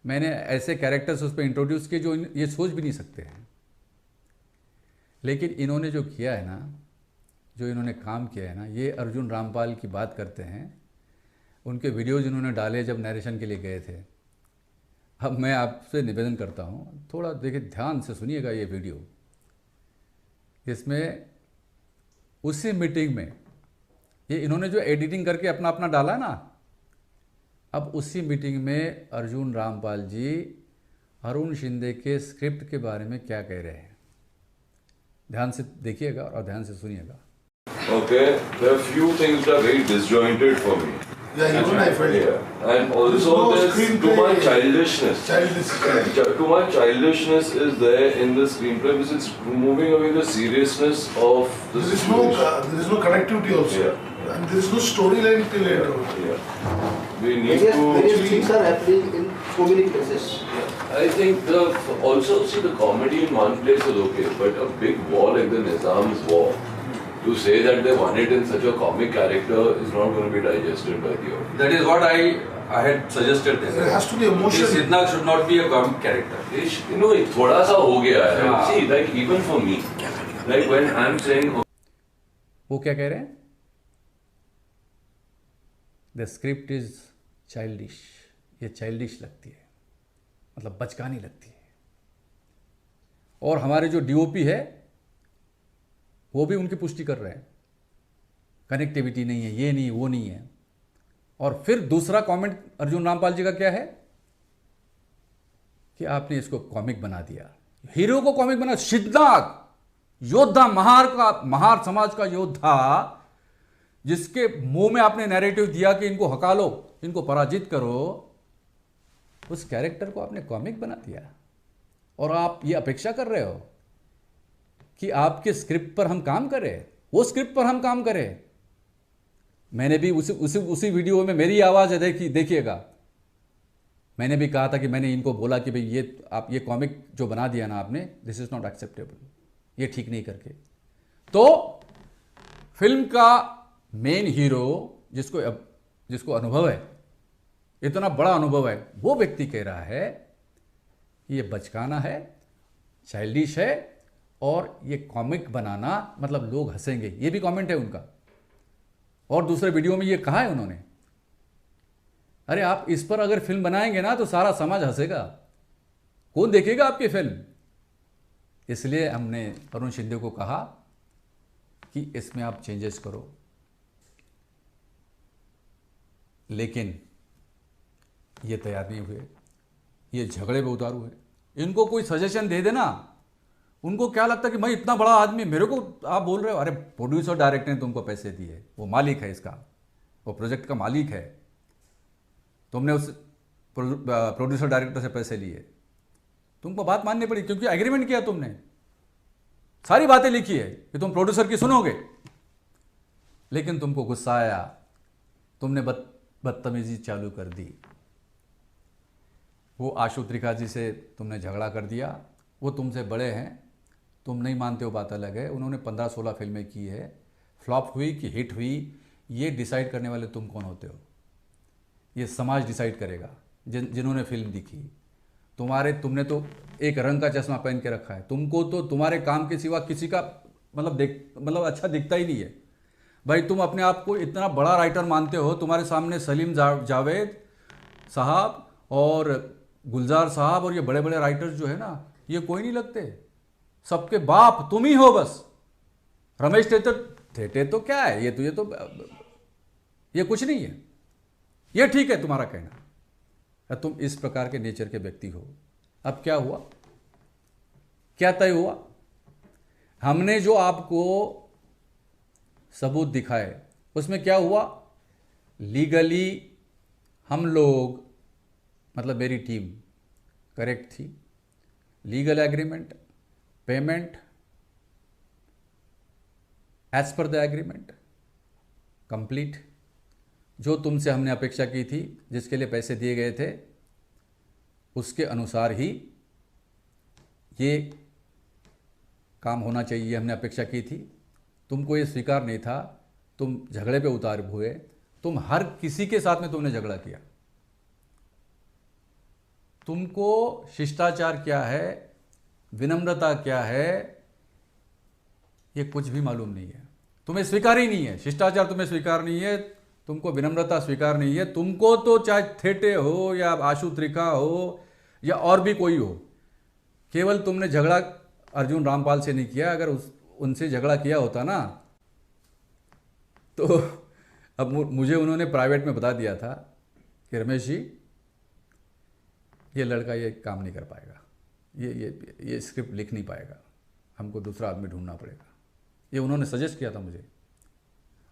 मैंने ऐसे कैरेक्टर्स उस पर इंट्रोड्यूस किए जो ये सोच भी नहीं सकते हैं। लेकिन इन्होंने जो किया है ना, जो इन्होंने काम किया है ना, ये अर्जुन रामपाल की बात करते हैं, उनके वीडियोज इन्होंने डाले जब नरेशन के लिए गए थे। अब मैं आपसे निवेदन करता हूँ, थोड़ा देखिए, ध्यान से सुनिएगा ये वीडियो। इसमें उसी मीटिंग में ये इन्होंने जो एडिटिंग करके अपना अपना डाला ना, अब उसी मीटिंग में अर्जुन रामपाल जी अरुण शिंदे के स्क्रिप्ट के बारे में क्या कह रहे हैं, ध्यान से देखिएगा और ध्यान से सुनिएगा। Okay, there are few things that are very disjointed for me. Yeah, even I felt it. Yeah. And also there's too much childishness. Too much childishness is there in the screenplay because it's moving away the seriousness of the situation. There is no connectivity also. Yeah. And there is no storyline till later. Yeah. We need to... Various things are happening in so many places. I think also see the comedy in one place is okay, but a big war like the Nizam's war, to say that they won it in such a comic character is not going to be digested by the audience. That is what I had suggested this. There has to be emotion. Sidharth should not be a comic character. You know, thoda sa ho gaya hai. हाँ. See, like even for me, like when I'm saying, वो क्या कह रहे हैं? The script is childish. ये childish लगती है, मतलब बचकानी लगती है। और हमारे जो डीओपी है वो भी उनकी पुष्टि कर रहे हैं, कनेक्टिविटी नहीं है, ये नहीं, वो नहीं है। और फिर दूसरा कमेंट अर्जुन रामपाल जी का क्या है कि आपने इसको कॉमिक बना दिया, हीरो को कॉमिक बना। सिद्धार्थ योद्धा, महार समाज का योद्धा, जिसके मुंह में आपने नैरेटिव दिया कि इनको हका लो, इनको पराजित करो, उस कैरेक्टर को आपने कॉमिक बना दिया। और आप ये अपेक्षा कर रहे हो कि आपके स्क्रिप्ट पर हम काम करें, वो स्क्रिप्ट पर हम काम करें। मैंने भी उसी वीडियो में मेरी आवाज़ है, देखिएगा, मैंने भी कहा था कि मैंने इनको बोला कि भाई ये आप ये कॉमिक जो बना दिया ना आपने, दिस इज़ नॉट एक्सेप्टेबल, ये ठीक नहीं करके। तो फिल्म का मेन हीरो जिसको अनुभव है, इतना बड़ा अनुभव है, वो व्यक्ति कह रहा है ये बचकाना है, चाइल्डिश है, और ये कॉमिक बनाना मतलब लोग हंसेंगे, ये भी कमेंट है उनका। और दूसरे वीडियो में ये कहा है उन्होंने, अरे आप इस पर अगर फिल्म बनाएंगे ना तो सारा समाज हंसेगा, कौन देखेगा आपकी फिल्म। इसलिए हमने अरुण शिंदे को कहा कि इसमें आप चेंजेस करो, लेकिन ये तैयार नहीं हुए, ये झगड़े पे उतारू है। इनको कोई सजेशन दे देना, उनको क्या लगता है कि मैं इतना बड़ा आदमी, मेरे को आप बोल रहे हो। अरे प्रोड्यूसर डायरेक्टर ने तुमको पैसे दिए, वो मालिक है इसका, वो प्रोजेक्ट का मालिक है, तुमने उस प्रोड्यूसर डायरेक्टर से पैसे लिए, तुमको बात माननी पड़ी क्योंकि एग्रीमेंट किया, तुमने सारी बातें लिखी है कि तुम प्रोड्यूसर की सुनोगे। लेकिन तुमको गुस्सा आया, तुमने बदतमीजी चालू कर दी। वो आशु त्रिखा जी से तुमने झगड़ा कर दिया, वो तुमसे बड़े हैं, तुम नहीं मानते हो, बात अलग है। उन्होंने 15-16 फिल्में की है, फ्लॉप हुई कि हिट हुई, ये डिसाइड करने वाले तुम कौन होते हो? ये समाज डिसाइड करेगा, जिन्होंने फिल्म दिखी। तुमने तो एक रंग का चश्मा पहन के रखा है, तुमको तो तुम्हारे काम के सिवा किसी का मतलब अच्छा दिखता ही नहीं है। भाई तुम अपने आप को इतना बड़ा राइटर मानते हो, तुम्हारे सामने सलीम जावेद साहब और गुलजार साहब और ये बड़े बड़े राइटर्स जो है ना, ये कोई नहीं लगते, सबके बाप तुम ही हो बस। रमेश टेटे तो क्या है, ये कुछ नहीं है, ये ठीक है तुम्हारा कहना। तुम इस प्रकार के नेचर के व्यक्ति हो। अब क्या हुआ, क्या तय हुआ? हमने जो आपको सबूत दिखाए उसमें क्या हुआ? लीगली हम लोग, मतलब मेरी टीम करेक्ट थी, legal agreement, payment as per the agreement complete. जो तुमसे हमने अपेक्षा की थी, जिसके लिए पैसे दिए गए थे, उसके अनुसार ही ये काम होना चाहिए, हमने अपेक्षा की थी। तुमको ये स्वीकार नहीं था, तुम झगड़े पे उतार हुए, तुम हर किसी के साथ में तुमने झगड़ा किया। तुमको शिष्टाचार क्या है, विनम्रता क्या है, ये कुछ भी मालूम नहीं है, तुम्हें स्वीकार ही नहीं है। शिष्टाचार तुम्हें स्वीकार नहीं है, तुमको विनम्रता स्वीकार नहीं है। तुमको तो चाहे थेटे हो या आशु त्रिखा हो या और भी कोई हो, केवल तुमने झगड़ा अर्जुन रामपाल से नहीं किया। अगर उनसे झगड़ा किया होता ना, तो अब मुझे उन्होंने प्राइवेट में बता दिया था कि रमेश जी, ये लड़का ये काम नहीं कर पाएगा, ये स्क्रिप्ट लिख नहीं पाएगा, हमको दूसरा आदमी ढूंढना पड़ेगा। ये उन्होंने सजेस्ट किया था मुझे,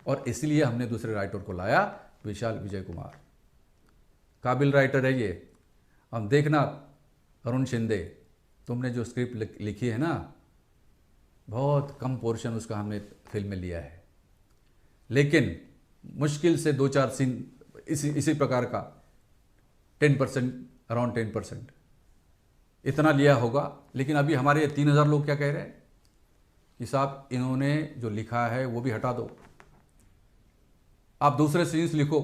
और इसलिए हमने दूसरे राइटर को लाया, विशाल विजय कुमार, काबिल राइटर है ये। अब देखना अरुण शिंदे, तुमने जो स्क्रिप्ट लिखी है ना, बहुत कम पोर्शन उसका हमने फिल्म में लिया है, लेकिन मुश्किल से 2-4 सीन इसी प्रकार का 10%, अराउंड 10% इतना लिया होगा। लेकिन अभी हमारे 3000 लोग क्या कह रहे हैं कि साहब इन्होंने जो लिखा है वो भी हटा दो, आप दूसरे सीन्स लिखो,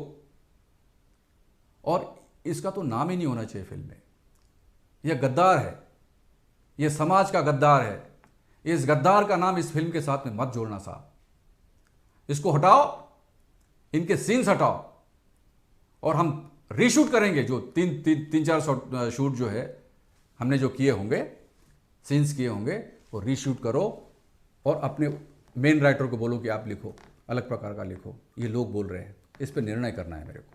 और इसका तो नाम ही नहीं होना चाहिए फिल्म में। यह गद्दार है, यह समाज का गद्दार है। इस गद्दार का नाम इस फिल्म के साथ में मत जोड़ना साहब। इसको हटाओ, इनके सीन्स हटाओ, और हम रीशूट करेंगे। जो तीन चार शूट जो है हमने जो किए होंगे, सीन्स किए होंगे, वो रीशूट करो और अपने मेन राइटर को बोलो कि आप लिखो, अलग प्रकार का लिखो। ये लोग बोल रहे हैं, इस पर निर्णय करना है मेरे को।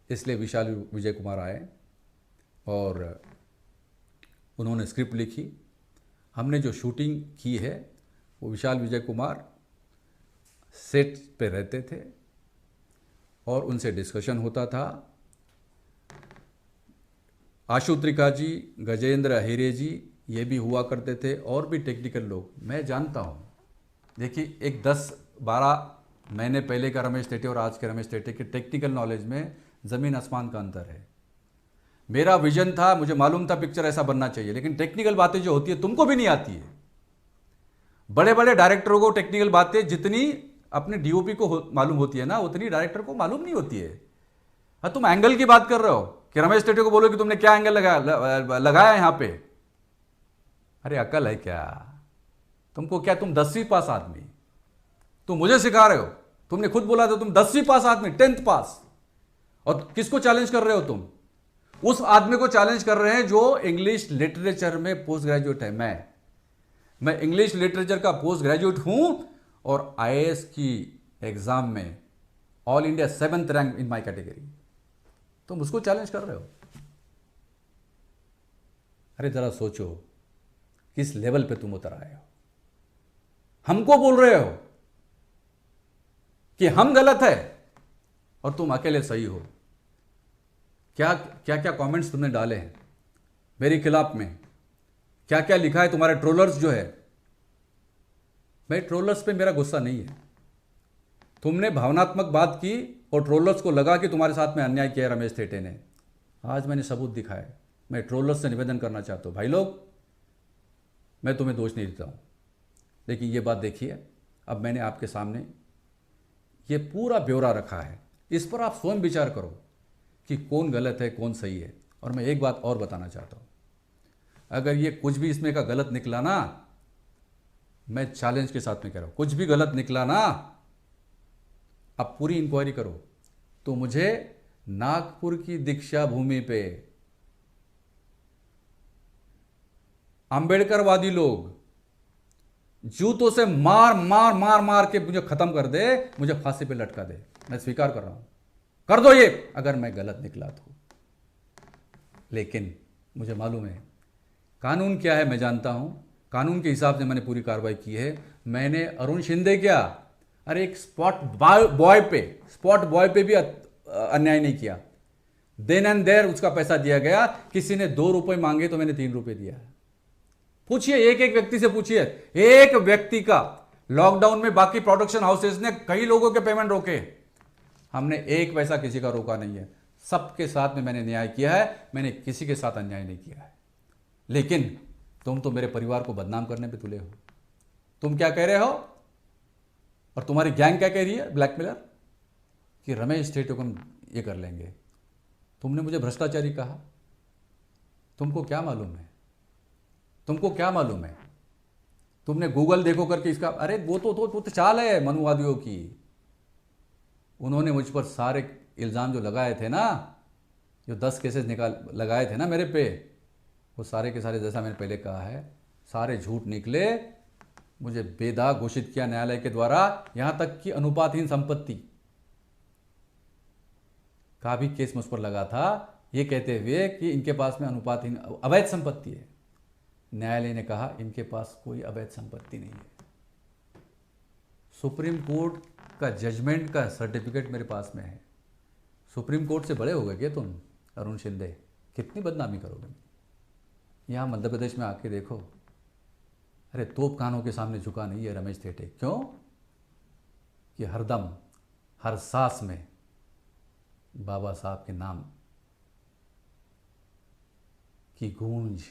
इसलिए विशाल विजय कुमार आए और उन्होंने स्क्रिप्ट लिखी। हमने जो शूटिंग की है वो विशाल विजय कुमार सेट पे रहते थे और उनसे डिस्कशन होता था। आशु त्रिका जी, गजेंद्र अहिरे जी, ये भी हुआ करते थे, और भी टेक्निकल लोग मैं जानता हूँ। देखिए, एक 10-12 महीने पहले का रमेश टेटे और आज के रमेश टेटे के टेक्निकल नॉलेज में ज़मीन आसमान का अंतर है। मेरा विजन था, मुझे मालूम था पिक्चर ऐसा बनना चाहिए, लेकिन टेक्निकल बातें जो होती है तुमको भी नहीं आती है। बड़े बड़े डायरेक्टरों को टेक्निकल बातें जितनी अपने डीओपी को मालूम होती है ना, उतनी डायरेक्टर को मालूम नहीं होती है। हाँ, तुम एंगल की बात कर रहे हो कि रमेश टेटे को बोलो कि तुमने क्या एंगल लगाया यहां पे। अरे अकल है क्या तुमको? क्या तुम 10वीं पास आदमी, तुम मुझे सिखा रहे हो? तुमने खुद बोला था तुम 10वीं पास आदमी, 10th पास। और किसको चैलेंज कर रहे हो तुम? उस आदमी को चैलेंज कर रहे हैं जो इंग्लिश लिटरेचर में पोस्ट ग्रेजुएट है। मैं इंग्लिश लिटरेचर का पोस्ट ग्रेजुएट हूं और आईएएस की एग्जाम में all India 7th rank in my category. तुम उसको चैलेंज कर रहे हो? अरे जरा सोचो किस लेवल पे तुम उतर आए हो। हमको बोल रहे हो कि हम गलत है और तुम अकेले सही हो। क्या क्या कमेंट्स तुमने डाले हैं मेरे खिलाफ में, क्या क्या लिखा है तुम्हारे ट्रोलर्स जो है। मैं ट्रोलर्स पे मेरा गुस्सा नहीं है। तुमने भावनात्मक बात की और ट्रोलर्स को लगा कि तुम्हारे साथ में अन्याय किया रमेश टेटे ने। आज मैंने सबूत दिखाए। मैं ट्रोलर्स से निवेदन करना चाहता हूं, भाई लोग, मैं तुम्हें दोष नहीं देता हूं, लेकिन ये बात देखिए, अब मैंने आपके सामने ये पूरा ब्यौरा रखा है। इस पर आप स्वयं विचार करो कि कौन गलत है कौन सही है। और मैं एक बात और बताना चाहता हूं, अगर ये कुछ भी इसमें का गलत निकला ना, मैं चैलेंज के साथ में कह रहा हूं, कुछ भी गलत निकला ना, आप पूरी इंक्वायरी करो तो मुझे नागपुर की दीक्षा भूमि पे अंबेडकरवादी लोग जूतों से मार मार मार मार के मुझे खत्म कर दे, मुझे फांसी पे लटका दे। मैं स्वीकार कर रहा हूं, कर दो ये अगर मैं गलत निकला तो। लेकिन मुझे मालूम है कानून क्या है, मैं जानता हूं। कानून के हिसाब से मैंने पूरी कार्रवाई की है। मैंने अरुण शिंदे क्या, अरे एक स्पॉट बॉय पे भी अन्याय नहीं किया। देन एंड देयर उसका पैसा दिया गया। किसी ने 2 रुपए मांगे तो मैंने 3 रुपए दिया। पूछिए, एक एक व्यक्ति से पूछिए, एक व्यक्ति का। लॉकडाउन में बाकी प्रोडक्शन हाउसेस ने कई लोगों के पेमेंट रोके, हमने एक पैसा किसी का रोका नहीं है। सबके साथ में मैंने न्याय किया है, मैंने किसी के साथ अन्याय नहीं किया है। लेकिन तुम तो मेरे परिवार को बदनाम करने पे तुले हो। तुम क्या कह रहे हो और तुम्हारी गैंग क्या कह रही है, ब्लैकमेलर, कि रमेश टेटे को ये कर लेंगे। तुमने मुझे भ्रष्टाचारी कहा। तुमको क्या मालूम है? तुमको क्या मालूम है? तुमने गूगल देखो करके इसका, अरे वो तो चाल है मनुवादियों की। उन्होंने मुझ पर सारे इल्ज़ाम जो लगाए थे ना, जो 10 केसेस लगाए थे ना मेरे पे, वो सारे के सारे, जैसा मैंने पहले कहा है, सारे झूठ निकले। मुझे बेदाग घोषित किया न्यायालय के द्वारा। यहां तक कि अनुपातहीन संपत्ति का भी केस मुझ पर लगा था, ये कहते हुए कि इनके पास में अनुपातहीन अवैध संपत्ति है। न्यायालय ने कहा इनके पास कोई अवैध संपत्ति नहीं है। सुप्रीम कोर्ट का जजमेंट का सर्टिफिकेट मेरे पास में है। सुप्रीम कोर्ट से बड़े हो गए क्या तुम, अरुण शिंदे? कितनी बदनामी करोगे? यहाँ मध्य प्रदेश में आके देखो। अरे तोप खानों के सामने झुका नहीं है रमेश टेटे। क्यों? कि हरदम हर सांस में बाबा साहब के नाम की गूंज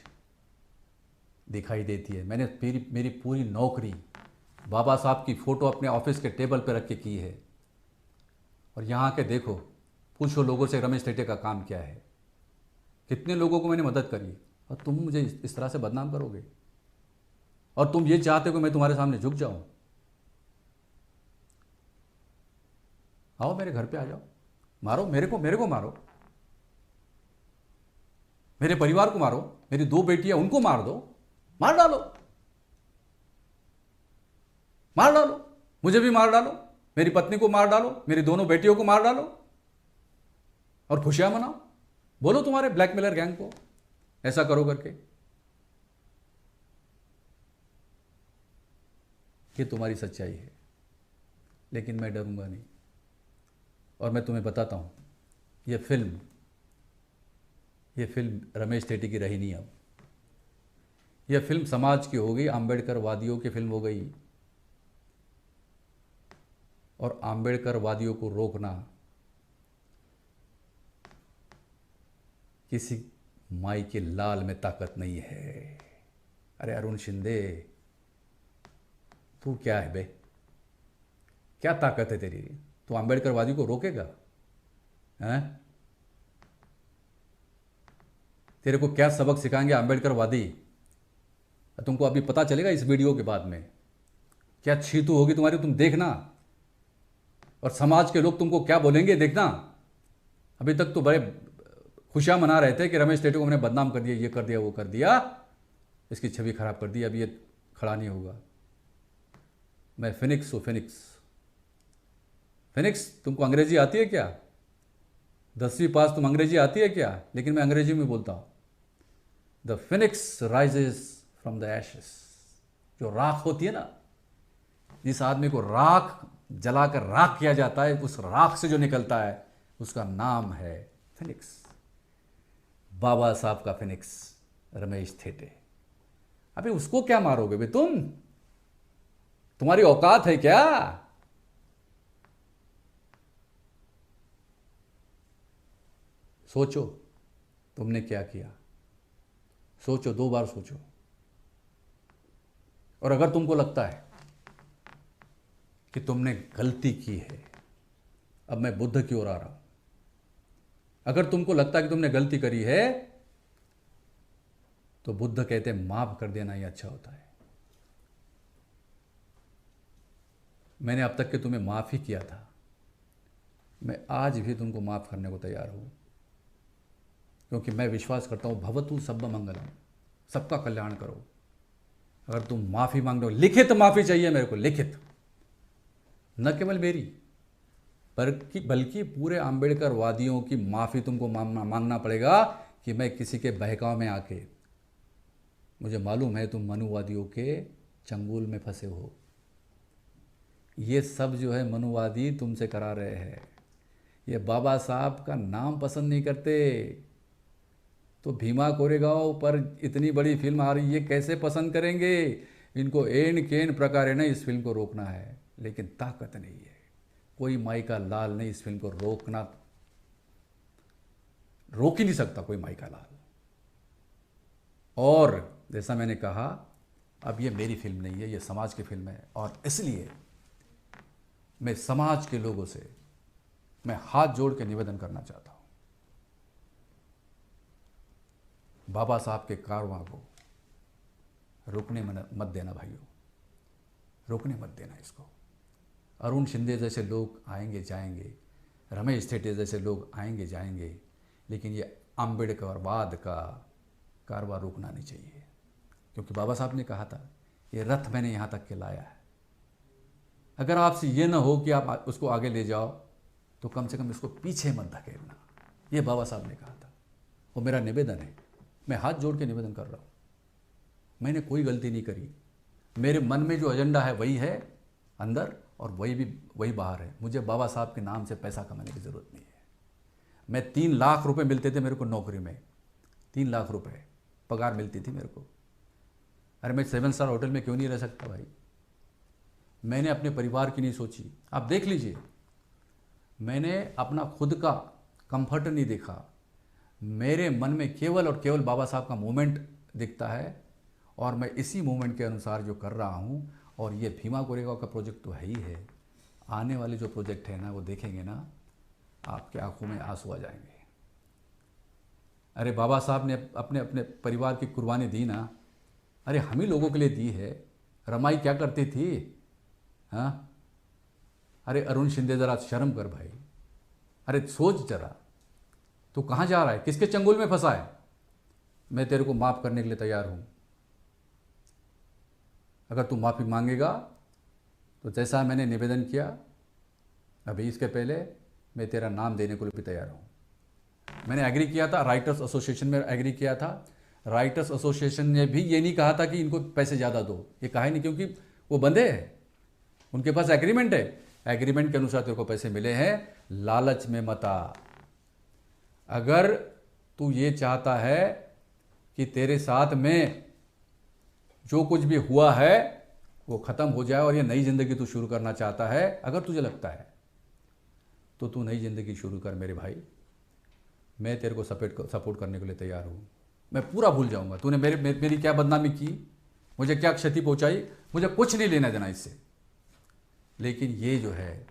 दिखाई देती है। मैंने मेरी पूरी नौकरी बाबा साहब की फ़ोटो अपने ऑफिस के टेबल पर रख के की है। और यहाँ के देखो, पूछो लोगों से रमेश थेटे का काम क्या है, कितने लोगों को मैंने मदद करी, और तुम मुझे इस तरह से बदनाम करोगे, और तुम ये चाहते हो कि मैं तुम्हारे सामने झुक जाऊं? आओ मेरे घर पे आ जाओ, मारो मेरे को मारो, मेरे परिवार को मारो, मेरी 2 बेटियां उनको मार दो, मार डालो, मुझे भी मार डालो, मेरी पत्नी को मार डालो, मेरी दोनों बेटियों को मार डालो, और खुशियां मनाओ। बोलो तुम्हारे ब्लैकमेलर गैंग को ऐसा करो करके। ये तुम्हारी सच्चाई है, लेकिन मैं डरूंगा नहीं। और मैं तुम्हें बताता हूं, ये फिल्म रमेश थेटे की रही नहीं। अब यह फिल्म समाज की हो गई, आम्बेडकर वादियों की फिल्म हो गई। और आम्बेडकर वादियों को रोकना किसी माई के लाल में ताकत नहीं है। अरे अरुण शिंदे, तू क्या है बे? क्या ताकत है तेरी? तू आम्बेडकर वादी को रोकेगा? हैं? तेरे को क्या सबक सिखाएंगे आम्बेडकर वादी? तुमको अभी पता चलेगा इस वीडियो के बाद में क्या छीतू होगी तुम्हारी, तुम देखना। और समाज के लोग तुमको क्या बोलेंगे देखना। अभी तक तो बड़े खुशियां मना रहे थे कि रमेश थेटे को हमने बदनाम कर दिया, ये कर दिया, वो कर दिया, इसकी छवि खराब कर दी, अब ये खड़ा नहीं होगा। मैं फिनिक्स हूँ, फिनिक्स। तुमको अंग्रेजी आती है क्या? 10वीं पास तुम अंग्रेजी आती है क्या? लेकिन मैं अंग्रेजी में बोलता हूँ, the Phoenix rises from the ashes. जो राख होती है ना, जिस आदमी को राख जलाकर राख किया जाता है, उस राख से जो निकलता है उसका नाम है फिनिक्स। बाबा साहब का फिनिक्स रमेश थेटे। अबे उसको क्या मारोगे बे तुम? तुम्हारी औकात है क्या? सोचो तुमने क्या किया, सोचो, 2 बार सोचो। और अगर तुमको लगता है कि तुमने गलती की है, अब मैं बुद्ध की ओर आ रहा हूं, अगर तुमको लगता है कि तुमने गलती करी है, तो बुद्ध कहते हैं माफ कर देना ही अच्छा होता है। मैंने अब तक के तुम्हें माफ ही किया था, मैं आज भी तुमको माफ करने को तैयार हूं, क्योंकि मैं विश्वास करता हूं भवतु सब्बा मंगलम, सबका कल्याण करो। अगर तुम माफी मांग रहे हो, लिखित माफी चाहिए मेरे को, लिखित, न केवल मेरी बल्कि पूरे आम्बेडकर वादियों की माफ़ी तुमको मांगना पड़ेगा कि मैं किसी के बहकाव में आके, मुझे मालूम है तुम मनुवादियों के चंगुल में फंसे हो। ये सब जो है मनुवादी तुमसे करा रहे हैं। ये बाबा साहब का नाम पसंद नहीं करते, तो भीमा कोरेगांव पर इतनी बड़ी फिल्म आ रही है, कैसे पसंद करेंगे? इनको एन केन प्रकार है ना इस फिल्म को रोकना है, लेकिन ताकत नहीं है। कोई माई का लाल नहीं इस फिल्म को रोक ही नहीं सकता कोई माई का लाल। और जैसा मैंने कहा, अब ये मेरी फिल्म नहीं है, ये समाज की फिल्म है। और इसलिए मैं समाज के लोगों से मैं हाथ जोड़ के निवेदन करना चाहता हूं, बाबा साहब के कारवां को रोकने मत देना भाइयों, रोकने मत देना इसको। अरुण शिंदे जैसे लोग आएंगे जाएंगे, रमेश थेटे जैसे लोग आएंगे जाएंगे, लेकिन ये आम्बेडकरवाद का कारवां रुकना नहीं चाहिए। क्योंकि बाबा साहब ने कहा था, ये रथ मैंने यहाँ तक के लाया है। अगर आपसे ये ना हो कि आप उसको आगे ले जाओ, तो कम से कम इसको पीछे मत धकेलना। ये बाबा साहब ने कहा था, वो मेरा निवेदन है। मैं हाथ जोड़ के निवेदन कर रहा हूँ, मैंने कोई गलती नहीं करी। मेरे मन में जो एजेंडा है वही है अंदर, और वही बाहर है। मुझे बाबा साहब के नाम से पैसा कमाने की ज़रूरत नहीं है। मैं 3 लाख रुपए मिलते थे मेरे को नौकरी में, 3 लाख रुपए पगार मिलती थी मेरे को। अरे मैं 7 स्टार होटल में क्यों नहीं रह सकता भाई? मैंने अपने परिवार की नहीं सोची। आप देख लीजिए, मैंने अपना खुद का कंफर्ट नहीं देखा। मेरे मन में केवल और केवल बाबा साहब का मूवमेंट दिखता है, और मैं इसी मूवमेंट के अनुसार जो कर रहा हूँ। और ये भीमा कोरेगांव का प्रोजेक्ट तो है ही है, आने वाले जो प्रोजेक्ट है ना वो देखेंगे ना, आपके आंखों में आंसू आ जाएंगे। अरे बाबा साहब ने अपने अपने परिवार की कुर्बानी दी ना, अरे हम ही लोगों के लिए दी है। रमाई क्या करती थी? हाँ, अरे अरुण शिंदे ज़रा शर्म कर भाई। अरे सोच जरा, तू कहाँ जा रहा है, किसके चंगुल में फंसा है? मैं तेरे को माफ़ करने के लिए तैयार हूँ। अगर तू माफ़ी मांगेगा तो जैसा मैंने निवेदन किया अभी इसके पहले, मैं तेरा नाम देने को भी तैयार हूँ। मैंने एग्री किया था, राइटर्स एसोसिएशन में एग्री किया था। राइटर्स एसोसिएशन ने भी ये नहीं कहा था कि इनको पैसे ज़्यादा दो, ये कहा ही नहीं, क्योंकि वो बंदे हैं, उनके पास एग्रीमेंट है। एग्रीमेंट के अनुसार तेरे को पैसे मिले हैं, लालच में मत आ। अगर तू ये चाहता है कि तेरे साथ में जो कुछ भी हुआ है वो ख़त्म हो जाए और ये नई ज़िंदगी तू शुरू करना चाहता है, अगर तुझे लगता है तो तू नई ज़िंदगी शुरू कर मेरे भाई। मैं तेरे को सपोर्ट करने के लिए तैयार हूँ। मैं पूरा भूल जाऊँगा तूने मेरी क्या बदनामी की, मुझे क्या क्षति पहुँचाई, मुझे कुछ नहीं लेना देना इससे। लेकिन ये जो है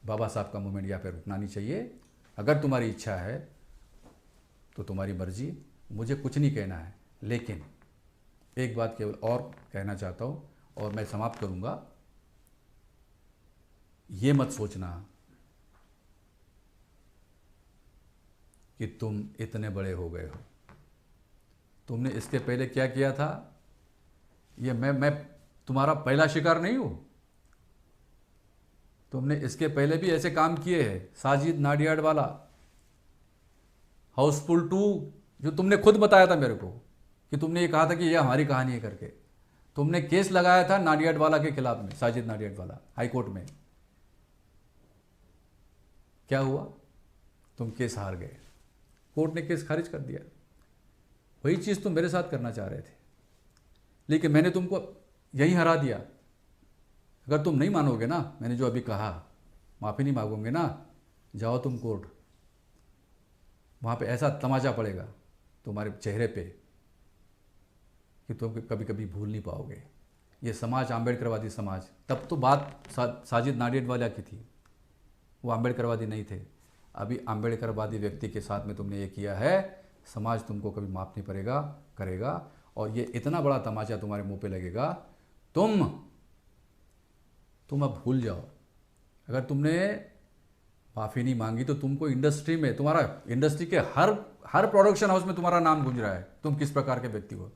बाबा साहब का मूवमेंट यहाँ पे रुकना नहीं चाहिए। अगर तुम्हारी इच्छा है तो तुम्हारी मर्जी, मुझे कुछ नहीं कहना है। लेकिन एक बात केवल और कहना चाहता हूँ और मैं समाप्त करूँगा। ये मत सोचना कि तुम इतने बड़े हो गए हो। तुमने इसके पहले क्या किया था, ये मैं तुम्हारा पहला शिकार नहीं हूँ। तुमने इसके पहले भी ऐसे काम किए हैं। साजिद नाडियाड वाला, हाउसफुल 2, जो तुमने खुद बताया था मेरे को कि तुमने ये कहा था कि ये हमारी कहानी है करके, तुमने केस लगाया था नाडियाड वाला के खिलाफ में, साजिद नाडियाड वाला, हाई कोर्ट में। क्या हुआ? तुम केस हार गए, कोर्ट ने केस खारिज कर दिया। वही चीज़ तुम मेरे साथ करना चाह रहे थे, लेकिन मैंने तुमको यहीं हरा दिया। अगर तुम नहीं मानोगे ना, मैंने जो अभी कहा, माफ़ी नहीं मांगोगे ना, जाओ तुम कोर्ट, वहाँ पे ऐसा तमाचा पड़ेगा तुम्हारे चेहरे पे कि तुम कभी कभी भूल नहीं पाओगे। ये समाज आम्बेडकरवादी समाज, तब तो बात साजिद नाडियाड वाला की थी, वो आम्बेडकरवादी नहीं थे। अभी आम्बेडकरवादी व्यक्ति के साथ में तुमने ये किया है, समाज तुमको कभी माफ़ नहीं करेगा। और ये इतना बड़ा तमाचा तुम्हारे मुंह पे लगेगा, तुम अब भूल जाओ। अगर तुमने माफ़ी नहीं मांगी तो तुमको इंडस्ट्री में, तुम्हारा इंडस्ट्री के हर प्रोडक्शन हाउस में तुम्हारा नाम गूंज रहा है, तुम किस प्रकार के व्यक्ति हो।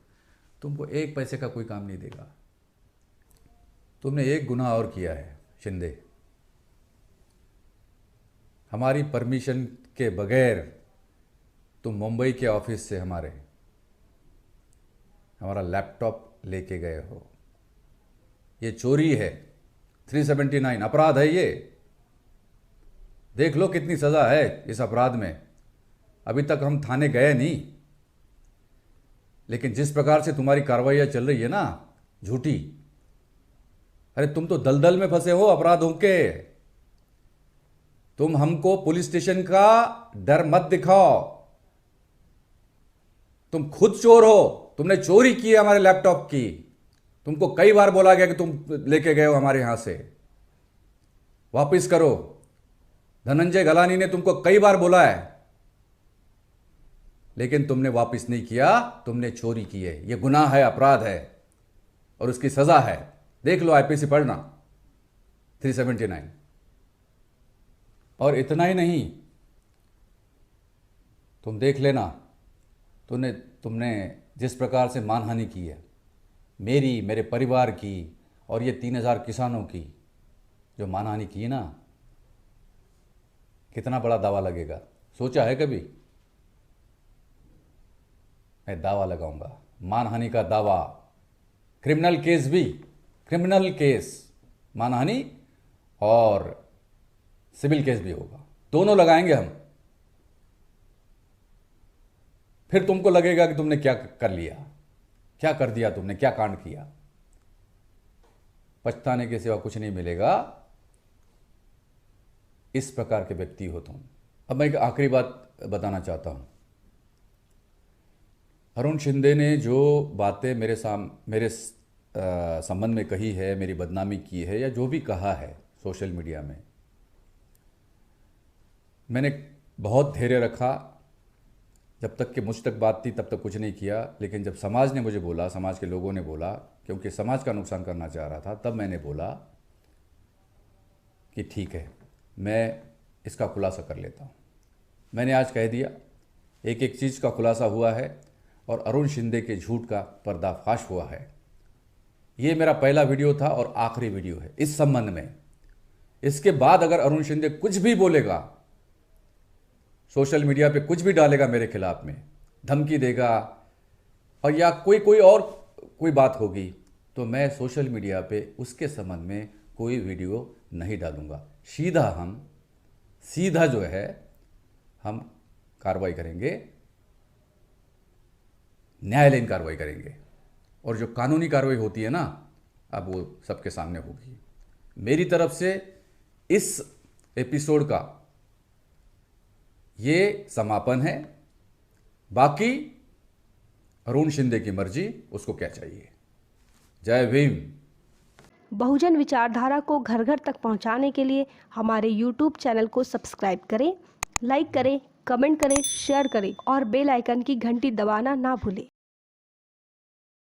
तुमको एक पैसे का कोई काम नहीं देगा। तुमने एक गुनाह और किया है शिंदे, हमारी परमिशन के बगैर तुम मुंबई के ऑफिस से हमारा लैपटॉप लेके गए हो। ये चोरी है, 379 अपराध है ये। देख लो कितनी सज़ा है इस अपराध में। अभी तक हम थाने गए नहीं, लेकिन जिस प्रकार से तुम्हारी कार्रवाइयाँ चल रही है ना, झूठी, अरे तुम तो दलदल में फंसे हो अपराधों के। तुम हमको पुलिस स्टेशन का डर मत दिखाओ। तुम खुद चोर हो, तुमने चोरी की है हमारे लैपटॉप की। तुमको कई बार बोला गया कि तुम लेके गए हो हमारे यहां से, वापिस करो। धनंजय गलानी ने तुमको कई बार बोला है, लेकिन तुमने वापिस नहीं किया। तुमने चोरी की है, यह गुनाह है, अपराध है और उसकी सजा है। देख लो, आईपीसी पढ़ना, 379। और इतना ही नहीं, तुम देख लेना, तुमने जिस प्रकार से मानहानि की है मेरी, मेरे परिवार की और ये 3000 किसानों की जो मानहानि की है ना, कितना बड़ा दावा लगेगा, सोचा है कभी? मैं दावा लगाऊंगा, मानहानि का दावा, क्रिमिनल केस भी, क्रिमिनल केस, मानहानि और सिविल केस भी होगा, दोनों लगाएंगे हम। फिर तुमको लगेगा कि तुमने क्या कर लिया, क्या कर दिया तुमने, क्या कांड किया। पछताने के सिवा कुछ नहीं मिलेगा। इस प्रकार के व्यक्ति हो तुम। अब मैं एक आखिरी बात बताना चाहता हूं। अरुण शिंदे ने जो बातें मेरे संबंध में कही है, मेरी बदनामी की है या जो भी कहा है सोशल मीडिया में, मैंने बहुत धैर्य रखा। जब तक कि मुझ तक बात थी तब तक कुछ नहीं किया, लेकिन जब समाज ने मुझे बोला, समाज के लोगों ने बोला, क्योंकि समाज का नुकसान करना चाह रहा था, तब मैंने बोला कि ठीक है, मैं इसका खुलासा कर लेता हूँ। मैंने आज कह दिया, एक एक चीज़ का खुलासा हुआ है और अरुण शिंदे के झूठ का पर्दाफाश हुआ है। ये मेरा पहला वीडियो था और आखिरी वीडियो है इस संबंध में। इसके बाद अगर अरुण शिंदे कुछ भी बोलेगा, सोशल मीडिया पे कुछ भी डालेगा मेरे खिलाफ में, धमकी देगा और या कोई बात होगी, तो मैं सोशल मीडिया पे उसके संबंध में कोई वीडियो नहीं डालूंगा। सीधा जो है हम कार्रवाई करेंगे, न्यायालयीन कार्रवाई करेंगे, और जो कानूनी कार्रवाई होती है ना, अब वो सबके सामने होगी। मेरी तरफ से इस एपिसोड का ये समापन है। बाकी अरुण शिंदे की मर्जी, उसको क्या चाहिए। जय भीम। बहुजन विचारधारा को घर घर तक पहुंचाने के लिए हमारे YouTube चैनल को सब्सक्राइब करें, लाइक करें, कमेंट करें, शेयर करें और बेल आइकन की घंटी दबाना ना भूलें।